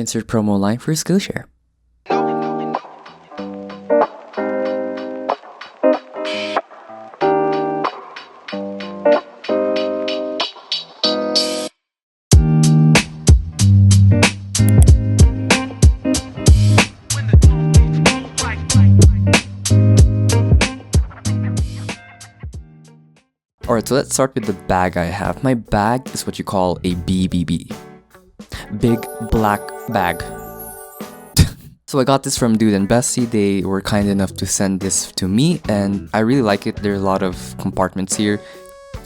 Insert promo line for Skillshare. Alright, so let's start with the bag I have. My bag is what you call a BBB. Big Black Bag. So I got this from Dude and Bessie. They were kind enough to send this to me and I really like it. There are a lot of compartments here.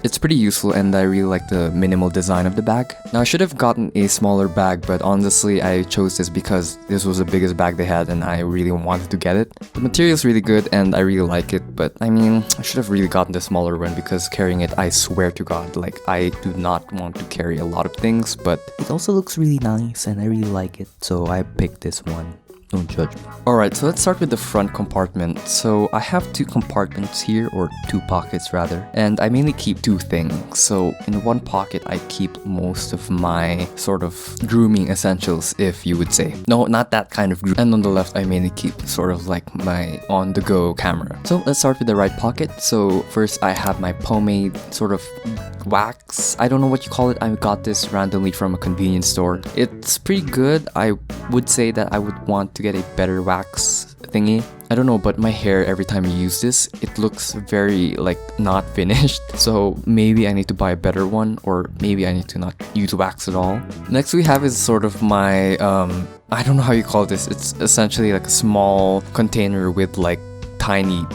It's pretty useful and I really like the minimal design of the bag. Now I should have gotten a smaller bag, but honestly I chose this because this was the biggest bag they had and I really wanted to get it. The material is really good and I really like it, but I mean, I should have really gotten the smaller one because carrying it, I swear to God, like I do not want to carry a lot of things, but it also looks really nice and I really like it, so I picked this one. Don't judge me. Alright, so let's start with the front compartment. So I have two compartments here, or two pockets rather, and I mainly keep two things. So in one pocket, I keep most of my sort of grooming essentials, if you would say. No, not that kind of groom. And on the left, I mainly keep sort of like my on-the-go camera. So let's start with the right pocket. So first, I have my pomade sort of wax. I don't know what you call it. I got this randomly from a convenience store. It's pretty good. I would say that I would want to get a better wax thingy. I don't know, but my hair, every time you use this, it looks very like not finished. So maybe I need to buy a better one, or maybe I need to not use wax at all. Next we have is sort of my I don't know how you call this. It's essentially like a small container with like tiny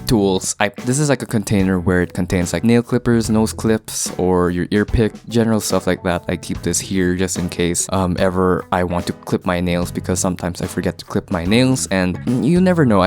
tools. This is like a container where it contains like nail clippers, nose clips, or your ear pick, general stuff like that. I keep this here just in case ever I want to clip my nails, because sometimes I forget to clip my nails and you never know,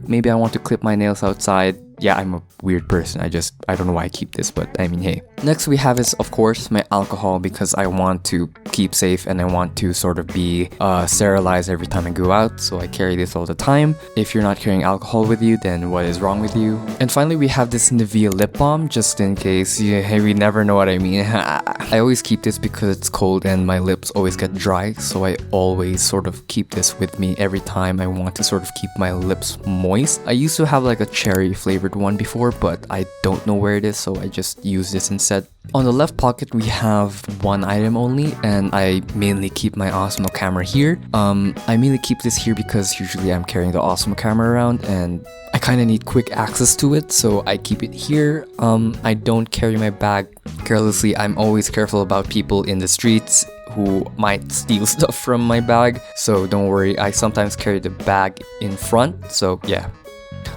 maybe I want to clip my nails outside. Yeah, I'm a weird person. I don't know why I keep this, but I mean, hey. Next we have is, of course, my alcohol, because I want to keep safe and I want to sort of be sterilized every time I go out, so I carry this all the time. If you're not carrying alcohol with you, then what is wrong with you? And finally, we have this Nivea lip balm, just in case. Hey, we never know what I mean. I always keep this because it's cold and my lips always get dry, so I always sort of keep this with me every time I want to sort of keep my lips moist. I used to have like a cherry flavored one before, but I don't know where it is, so I just use this instead. On the left pocket we have one item only, and I mainly keep my Osmo camera here. I mainly keep this here because usually I'm carrying the Osmo camera around and I kind of need quick access to it, so I keep it here. I don't carry my bag carelessly. I'm always careful about people in the streets who might steal stuff from my bag, so don't worry, I sometimes carry the bag in front, so yeah.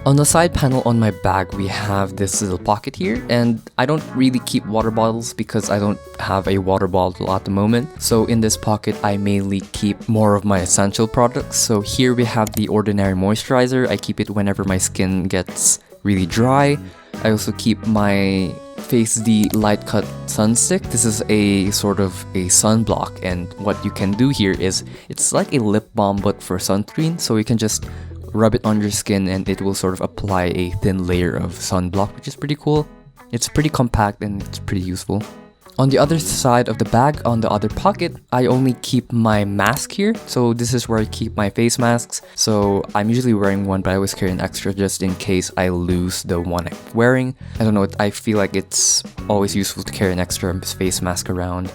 On the side panel on my bag, we have this little pocket here, and I don't really keep water bottles because I don't have a water bottle at the moment. So in this pocket, I mainly keep more of my essential products. So here we have the ordinary moisturizer. I keep it whenever my skin gets really dry. I also keep my Face D Light Cut Sun Stick. This is a sort of a sunblock, and what you can do here is it's like a lip balm but for sunscreen, so you can just rub it on your skin and it will sort of apply a thin layer of sunblock, which is pretty cool. It's pretty compact and it's pretty useful. On the other side of the bag, on the other pocket, I only keep my mask here. So this is where I keep my face masks. So I'm usually wearing one, but I always carry an extra just in case I lose the one I'm wearing. I don't know, I feel like it's always useful to carry an extra face mask around.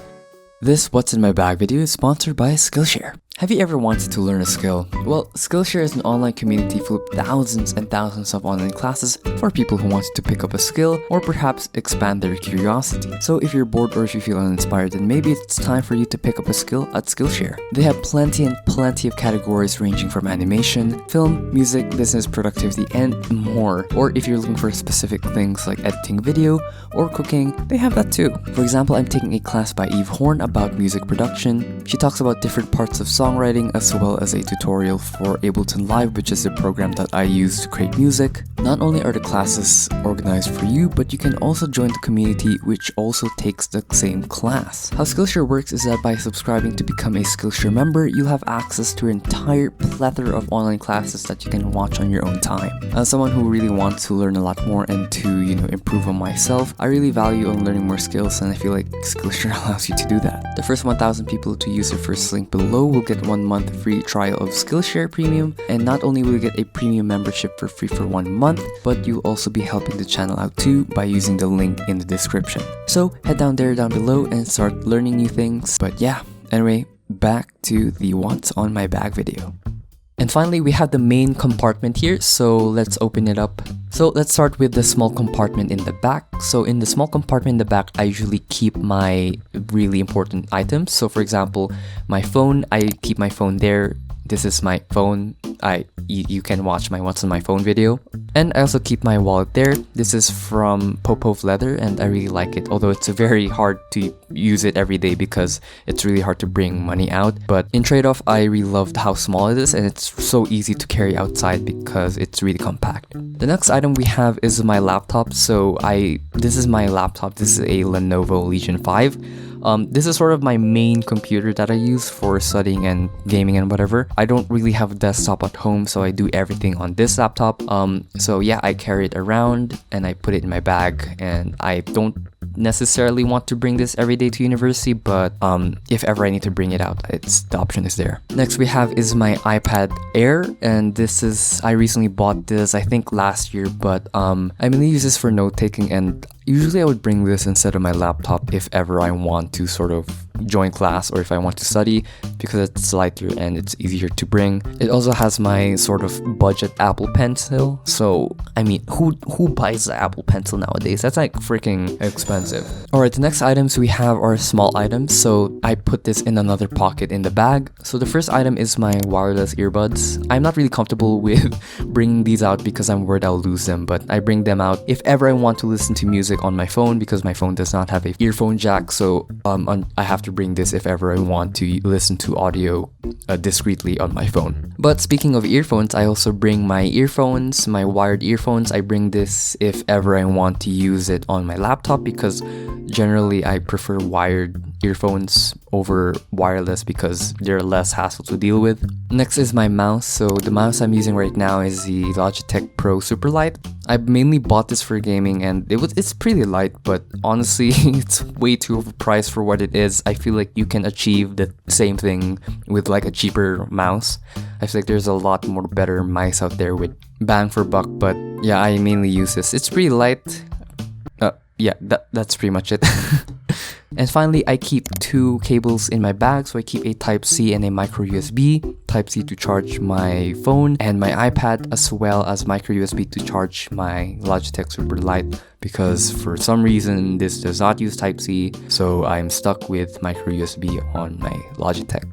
This What's in My Bag video is sponsored by Skillshare. Have you ever wanted to learn a skill? Well, Skillshare is an online community full of thousands and thousands of online classes for people who want to pick up a skill or perhaps expand their curiosity. So if you're bored or if you feel uninspired, then maybe it's time for you to pick up a skill at Skillshare. They have plenty of categories ranging from animation, film, music, business, productivity, and more. Or if you're looking for specific things like editing video or cooking, they have that too. For example, I'm taking a class by Eve Horn about music production. She talks about different parts of songwriting as well as a tutorial for Ableton Live, which is a program that I use to create music. Not only are the classes organized for you, but you can also join the community which also takes the same class. How Skillshare works is that by subscribing to become a Skillshare member, you'll have access to an entire plethora of online classes that you can watch on your own time. As someone who really wants to learn a lot more and to, improve on myself, I really value on learning more skills, and I feel like Skillshare allows you to do that. The first 1,000 people to use the first link below will get get 1 month free trial of Skillshare Premium, and not only will you get a premium membership for free for 1 month, but you'll also be helping the channel out too by using the link in the description. So head down below and start learning new things. But yeah, anyway, back to the what's on my bag video. And finally, we have the main compartment here, so let's open it up. So let's start with the small compartment in the back. So in the small compartment in the back, I usually keep my really important items. So for example, my phone, I keep my phone there. This is my phone. You can watch my what's on my phone video. And I also keep my wallet there. This is from Popov leather and I really like it, although it's very hard to use it every day because it's really hard to bring money out. But in trade-off, I really loved how small it is and it's so easy to carry outside because it's really compact. The next item we have is my laptop. So this is my laptop. This is a Lenovo Legion 5. This is sort of my main computer that I use for studying and gaming and whatever. I don't really have a desktop at home, so I do everything on this laptop. So yeah, I carry it around and I put it in my bag, and I don't necessarily want to bring this every day to university, but if ever I need to bring it out, the option is there. Next we have is my iPad Air, and I recently bought this I think last year, but I mainly use this for note taking, and usually I would bring this instead of my laptop if ever I want to sort of join class or if I want to study, because it's lighter and it's easier to bring. It also has my sort of budget Apple Pencil. So I mean, who buys the Apple Pencil nowadays? That's like freaking expensive. Alright, the next items we have are small items, so I put this in another pocket in the bag. So the first item is my wireless earbuds. I'm not really comfortable with bringing these out because I'm worried I'll lose them, but I bring them out if ever I want to listen to music on my phone, because my phone does not have a earphone jack. So I have to bring this if ever I want to listen to audio discreetly on my phone. But speaking of earphones, I also bring my earphones, my wired earphones. I bring this if ever I want to use it on my laptop, because generally I prefer wired earphones over wireless because they're less hassle to deal with. Next is my mouse. So the mouse I'm using right now is the Logitech Pro Superlight. I mainly bought this for gaming and it's pretty light, but honestly it's way too overpriced for what it is. I feel like you can achieve the same thing with like a cheaper mouse. I feel like there's a lot more better mice out there with bang for buck, but yeah, I mainly use this. It's pretty light. Yeah, that's pretty much it. And finally, I keep 2 cables in my bag. So I keep a Type-C and a micro USB. Type-C to charge my phone and my iPad, as well as micro USB to charge my Logitech Superlight, because for some reason this does not use Type-C, so I'm stuck with micro USB on my Logitech.